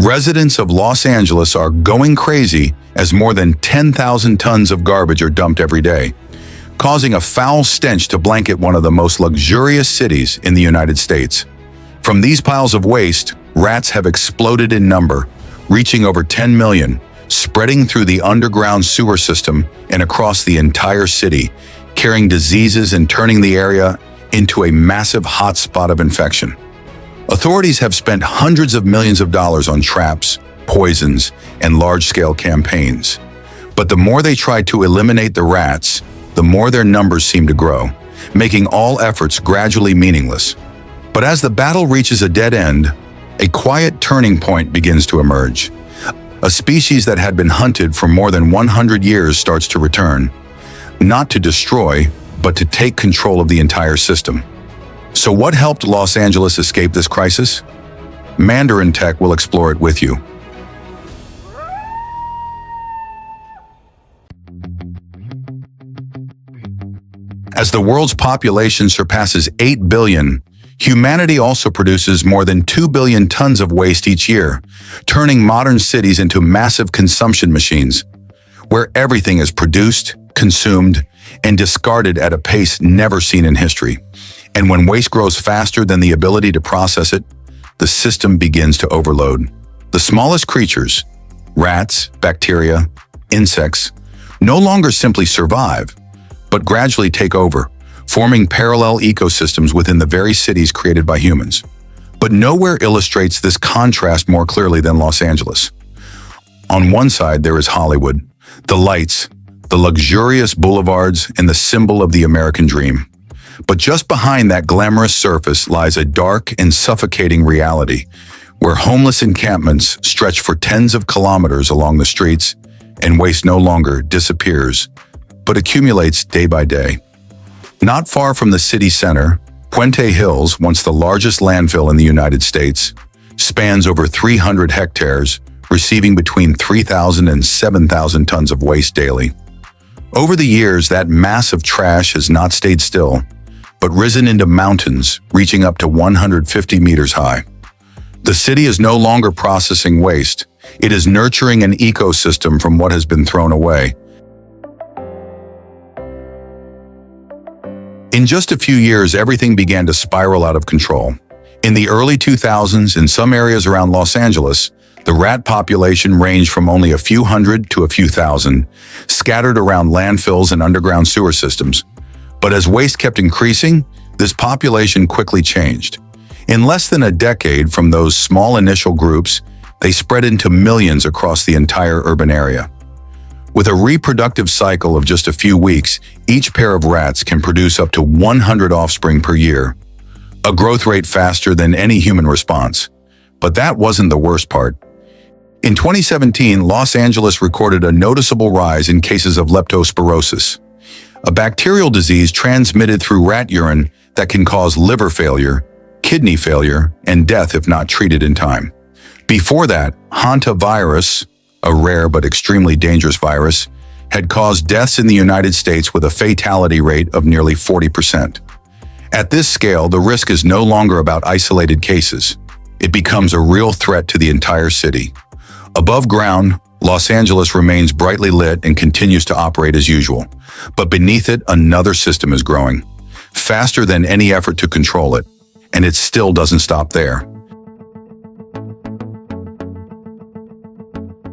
Residents of Los Angeles are going crazy as more than 10,000 tons of garbage are dumped every day, causing a foul stench to blanket one of the most luxurious cities in the United States. From these piles of waste, rats have exploded in number, reaching over 10 million, spreading through the underground sewer system and across the entire city, carrying diseases and turning the area into a massive hotspot of infection. Authorities have spent hundreds of millions of dollars on traps, poisons, and large-scale campaigns. But the more they try to eliminate the rats, the more their numbers seem to grow, making all efforts gradually meaningless. But as the battle reaches a dead end, a quiet turning point begins to emerge. A species that had been hunted for more than 100 years starts to return, not to destroy, but to take control of the entire system. So what helped Los Angeles escape this crisis? Mandarin Tech will explore it with you. As the world's population surpasses 8 billion, humanity also produces more than 2 billion tons of waste each year, turning modern cities into massive consumption machines, where everything is produced, consumed, and discarded at a pace never seen in history. And when waste grows faster than the ability to process it, the system begins to overload. The smallest creatures, rats, bacteria, insects, no longer simply survive, but gradually take over, forming parallel ecosystems within the very cities created by humans. But nowhere illustrates this contrast more clearly than Los Angeles. On one side, there is Hollywood, the lights, the luxurious boulevards, and the symbol of the American dream. But just behind that glamorous surface lies a dark and suffocating reality, where homeless encampments stretch for tens of kilometers along the streets, and waste no longer disappears, but accumulates day by day. Not far from the city center, Puente Hills, once the largest landfill in the United States, spans over 300 hectares, receiving between 3,000 and 7,000 tons of waste daily. Over the years, that mass of trash has not stayed still, but risen into mountains, reaching up to 150 meters high. The city is no longer processing waste. It is nurturing an ecosystem from what has been thrown away. In just a few years, everything began to spiral out of control. In the early 2000s, in some areas around Los Angeles, the rat population ranged from only a few hundred to a few thousand, scattered around landfills and underground sewer systems. But as waste kept increasing, this population quickly changed. In less than a decade from those small initial groups, they spread into millions across the entire urban area. With a reproductive cycle of just a few weeks, each pair of rats can produce up to 100 offspring per year, a growth rate faster than any human response. But that wasn't the worst part. In 2017, Los Angeles recorded a noticeable rise in cases of leptospirosis, a bacterial disease transmitted through rat urine that can cause liver failure, kidney failure, and death if not treated in time. Before that, hantavirus, a rare but extremely dangerous virus, had caused deaths in the United States with a fatality rate of nearly 40%. At this scale, the risk is no longer about isolated cases. It becomes a real threat to the entire city. Above ground, Los Angeles remains brightly lit and continues to operate as usual. But beneath it, another system is growing, faster than any effort to control it, and it still doesn't stop there.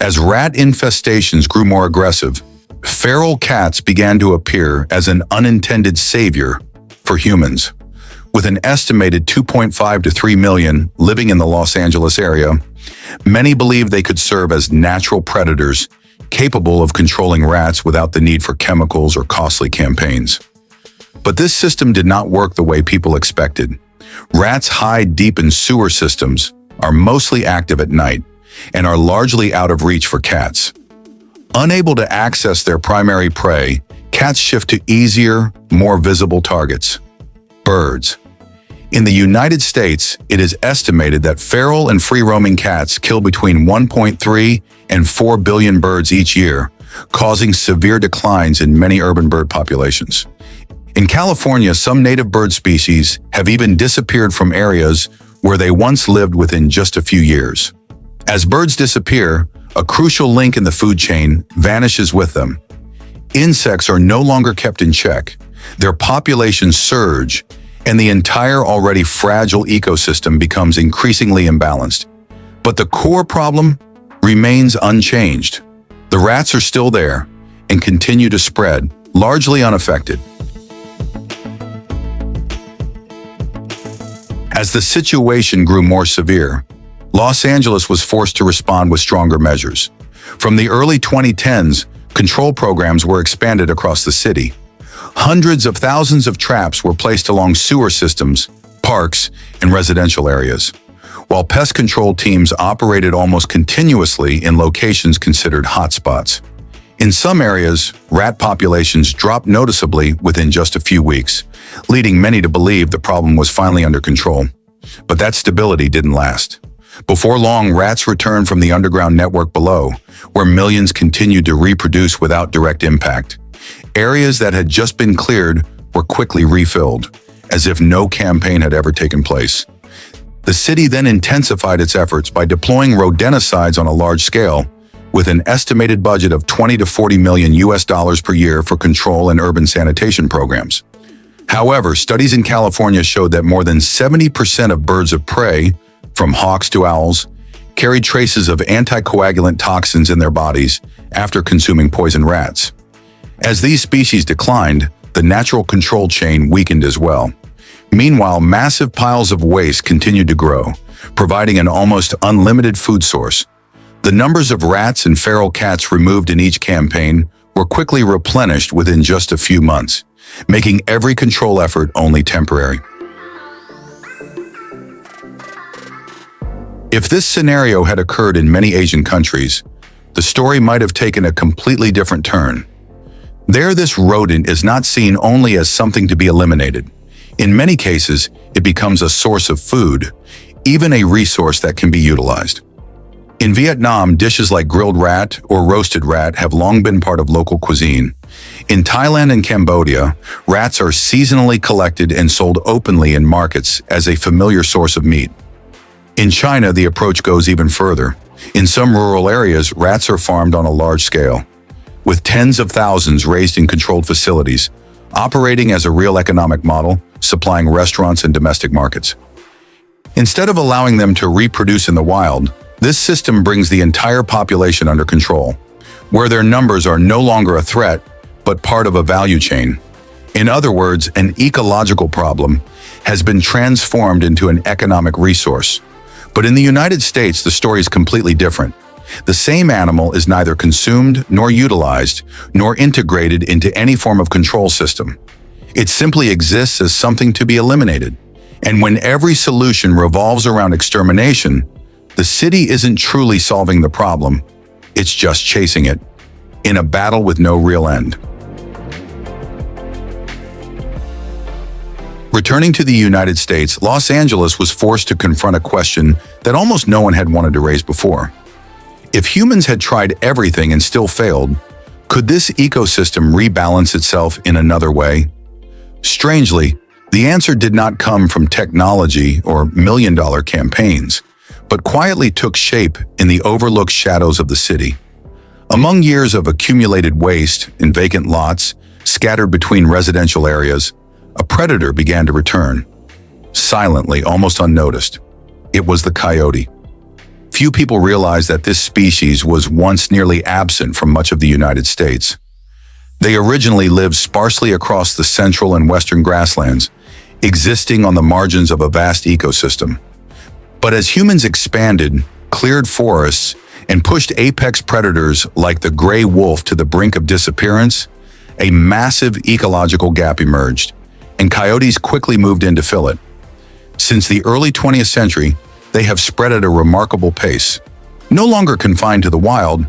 As rat infestations grew more aggressive, feral cats began to appear as an unintended savior for humans. With an estimated 2.5 to 3 million living in the Los Angeles area, many believed they could serve as natural predators, capable of controlling rats without the need for chemicals or costly campaigns. But this system did not work the way people expected. Rats hide deep in sewer systems, are mostly active at night, and are largely out of reach for cats. Unable to access their primary prey, cats shift to easier, more visible targets: birds. In the United States, it is estimated that feral and free-roaming cats kill between 1.3 and 4 billion birds each year, causing severe declines in many urban bird populations. In California, some native bird species have even disappeared from areas where they once lived within just a few years. As birds disappear, a crucial link in the food chain vanishes with them. Insects are no longer kept in check. Their populations surge, and the entire already fragile ecosystem becomes increasingly imbalanced. But the core problem remains unchanged. The rats are still there and continue to spread, largely unaffected. As the situation grew more severe, Los Angeles was forced to respond with stronger measures. From the early 2010s, control programs were expanded across the city. Hundreds of thousands of traps were placed along sewer systems, parks, and residential areas, while pest control teams operated almost continuously in locations considered hotspots. In some areas, rat populations dropped noticeably within just a few weeks, leading many to believe the problem was finally under control. But that stability didn't last. Before long, rats returned from the underground network below, where millions continued to reproduce without direct impact. Areas that had just been cleared were quickly refilled, as if no campaign had ever taken place. The city then intensified its efforts by deploying rodenticides on a large scale, with an estimated budget of $20 to $40 million per year for control and urban sanitation programs. However, studies in California showed that more than 70% of birds of prey, from hawks to owls, carried traces of anticoagulant toxins in their bodies after consuming poison rats. As these species declined, the natural control chain weakened as well. Meanwhile, massive piles of waste continued to grow, providing an almost unlimited food source. The numbers of rats and feral cats removed in each campaign were quickly replenished within just a few months, making every control effort only temporary. If this scenario had occurred in many Asian countries, the story might have taken a completely different turn. There, this rodent is not seen only as something to be eliminated. In many cases, it becomes a source of food, even a resource that can be utilized. In Vietnam, dishes like grilled rat or roasted rat have long been part of local cuisine. In Thailand and Cambodia, rats are seasonally collected and sold openly in markets as a familiar source of meat. In China, the approach goes even further. In some rural areas, rats are farmed on a large scale, with tens of thousands raised in controlled facilities, operating as a real economic model, supplying restaurants and domestic markets. Instead of allowing them to reproduce in the wild, this system brings the entire population under control, where their numbers are no longer a threat, but part of a value chain. In other words, an ecological problem has been transformed into an economic resource. But in the United States, the story is completely different. The same animal is neither consumed nor utilized, nor integrated into any form of control system. It simply exists as something to be eliminated. And when every solution revolves around extermination, the city isn't truly solving the problem, it's just chasing it, in a battle with no real end. Returning to the United States, Los Angeles was forced to confront a question that almost no one had wanted to raise before. If humans had tried everything and still failed, could this ecosystem rebalance itself in another way? Strangely, the answer did not come from technology or million-dollar campaigns, but quietly took shape in the overlooked shadows of the city. Among years of accumulated waste in vacant lots, scattered between residential areas, a predator began to return. Silently, almost unnoticed. It was the coyote. Few people realize that this species was once nearly absent from much of the United States. They originally lived sparsely across the central and western grasslands, existing on the margins of a vast ecosystem. But as humans expanded, cleared forests, and pushed apex predators like the gray wolf to the brink of disappearance, a massive ecological gap emerged, and coyotes quickly moved in to fill it. Since the early 20th century, they have spread at a remarkable pace. No longer confined to the wild,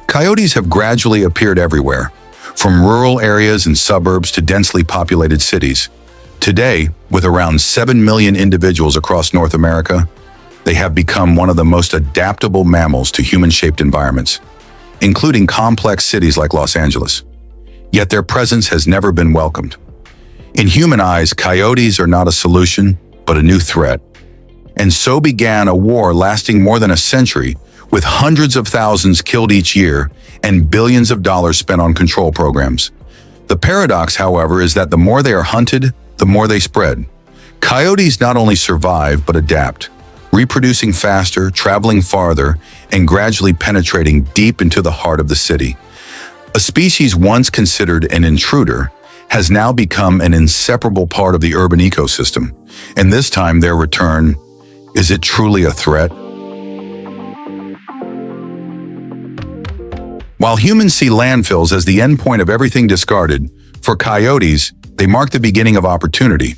coyotes have gradually appeared everywhere, from rural areas and suburbs to densely populated cities. Today, with around 7 million individuals across North America, they have become one of the most adaptable mammals to human-shaped environments, including complex cities like Los Angeles. Yet their presence has never been welcomed. In human eyes, coyotes are not a solution, but a new threat. And so began a war lasting more than a century, with hundreds of thousands killed each year and billions of dollars spent on control programs. The paradox, however, is that the more they are hunted, the more they spread. Coyotes not only survive but adapt, reproducing faster, traveling farther, and gradually penetrating deep into the heart of the city. A species once considered an intruder has now become an inseparable part of the urban ecosystem, and this time their return, is it truly a threat? While humans see landfills as the endpoint of everything discarded, for coyotes, they mark the beginning of opportunity.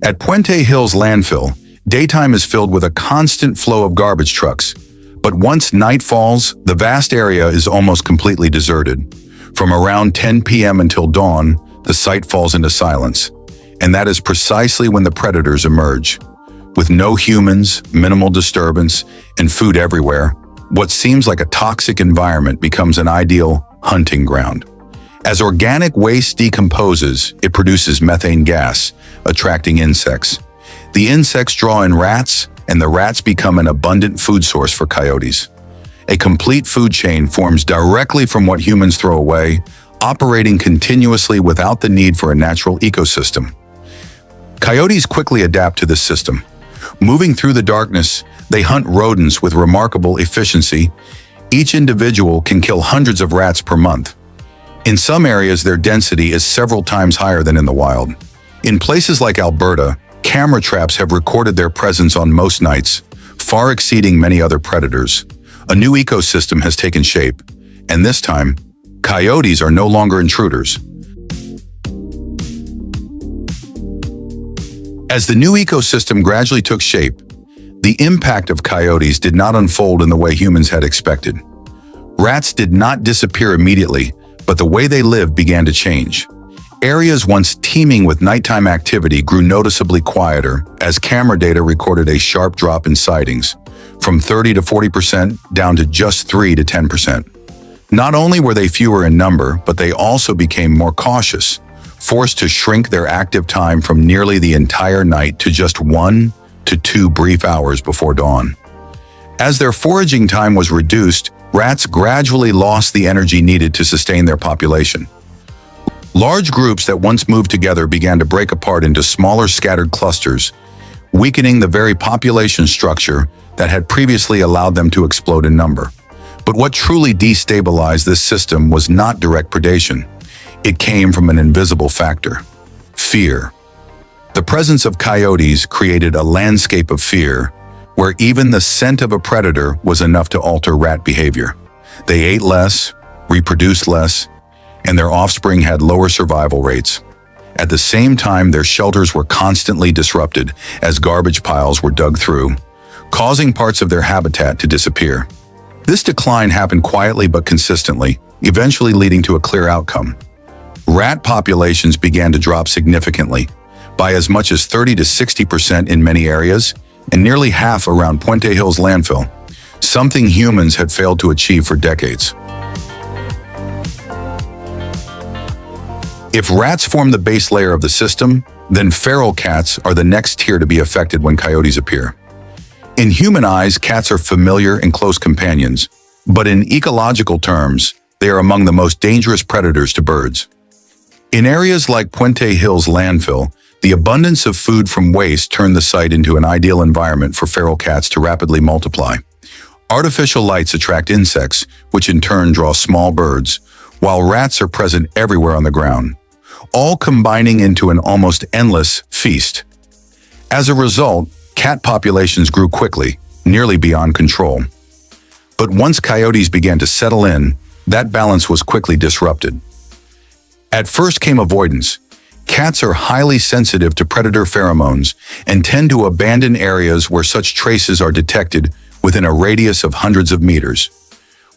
At Puente Hills landfill, daytime is filled with a constant flow of garbage trucks, but once night falls, the vast area is almost completely deserted. From around 10 p.m. until dawn, the site falls into silence, and that is precisely when the predators emerge. With no humans, minimal disturbance, and food everywhere, what seems like a toxic environment becomes an ideal hunting ground. As organic waste decomposes, it produces methane gas, attracting insects. The insects draw in rats, and the rats become an abundant food source for coyotes. A complete food chain forms directly from what humans throw away, operating continuously without the need for a natural ecosystem. Coyotes quickly adapt to this system. Moving through the darkness, they hunt rodents with remarkable efficiency. Each individual can kill hundreds of rats per month. In some areas, their density is several times higher than in the wild. In places like Alberta, camera traps have recorded their presence on most nights, far exceeding many other predators. A new ecosystem has taken shape, and this time, coyotes are no longer intruders. As the new ecosystem gradually took shape, the impact of coyotes did not unfold in the way humans had expected. Rats did not disappear immediately, but the way they lived began to change. Areas once teeming with nighttime activity grew noticeably quieter as camera data recorded a sharp drop in sightings, from 30 to 40% down to just 3 to 10%. Not only were they fewer in number, but they also became more cautious, forced to shrink their active time from nearly the entire night to just 1 to 2 brief hours before dawn. As their foraging time was reduced, rats gradually lost the energy needed to sustain their population. Large groups that once moved together began to break apart into smaller scattered clusters, weakening the very population structure that had previously allowed them to explode in number. But what truly destabilized this system was not direct predation. It came from an invisible factor: fear. The presence of coyotes created a landscape of fear, where even the scent of a predator was enough to alter rat behavior. They ate less, reproduced less, and their offspring had lower survival rates. At the same time, their shelters were constantly disrupted as garbage piles were dug through, causing parts of their habitat to disappear. This decline happened quietly but consistently, eventually leading to a clear outcome. Rat populations began to drop significantly, by as much as 30 to 60% in many areas, and nearly half around Puente Hills landfill, something humans had failed to achieve for decades. If rats form the base layer of the system, then feral cats are the next tier to be affected when coyotes appear. In human eyes, cats are familiar and close companions, but in ecological terms, they are among the most dangerous predators to birds. In areas like Puente Hills landfill, the abundance of food from waste turned the site into an ideal environment for feral cats to rapidly multiply. Artificial lights attract insects, which in turn draw small birds, while rats are present everywhere on the ground, all combining into an almost endless feast. As a result, cat populations grew quickly, nearly beyond control. But once coyotes began to settle in, that balance was quickly disrupted. At first came avoidance. Cats are highly sensitive to predator pheromones and tend to abandon areas where such traces are detected within a radius of hundreds of meters.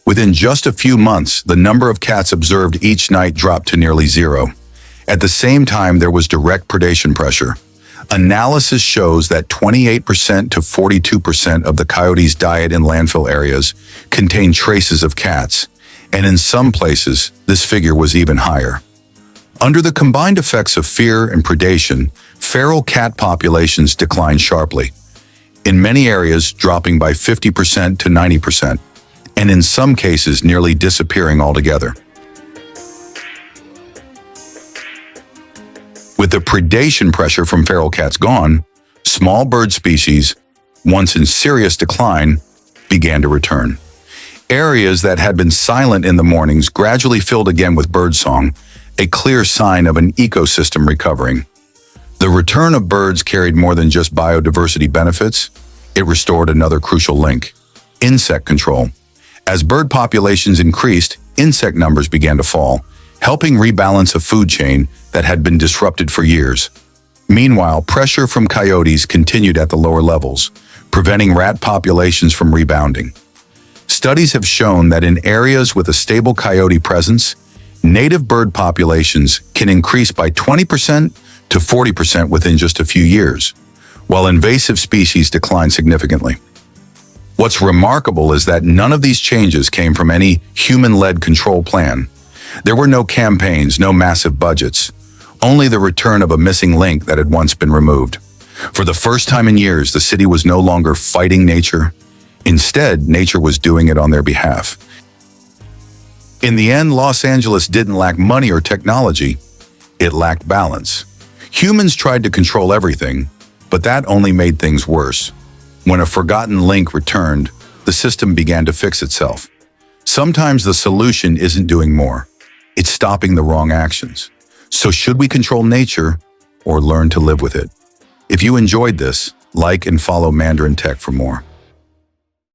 Within just a few months, the number of cats observed each night dropped to nearly zero. At the same time, there was direct predation pressure. Analysis shows that 28% to 42% of the coyotes' diet in landfill areas contain traces of cats, and in some places, this figure was even higher. Under the combined effects of fear and predation, feral cat populations declined sharply, in many areas dropping by 50% to 90%. and in some cases nearly disappearing altogether. With the predation pressure from feral cats gone, small bird species, once in serious decline, began to return. Areas that had been silent in the mornings gradually filled again with birdsong, a clear sign of an ecosystem recovering. The return of birds carried more than just biodiversity benefits. It restored another crucial link: insect control. As bird populations increased, insect numbers began to fall, helping rebalance a food chain that had been disrupted for years. Meanwhile, pressure from coyotes continued at the lower levels, preventing rat populations from rebounding. Studies have shown that in areas with a stable coyote presence, native bird populations can increase by 20% to 40% within just a few years, while invasive species decline significantly. What's remarkable is that none of these changes came from any human-led control plan. There were no campaigns, no massive budgets, only the return of a missing link that had once been removed. For the first time in years, the city was no longer fighting nature. Instead, nature was doing it on their behalf. In the end, Los Angeles didn't lack money or technology. It lacked balance. Humans tried to control everything, but that only made things worse. When a forgotten link returned, the system began to fix itself. Sometimes the solution isn't doing more. It's stopping the wrong actions. So should we control nature or learn to live with it? If you enjoyed this, like and follow Mandarin Tech for more.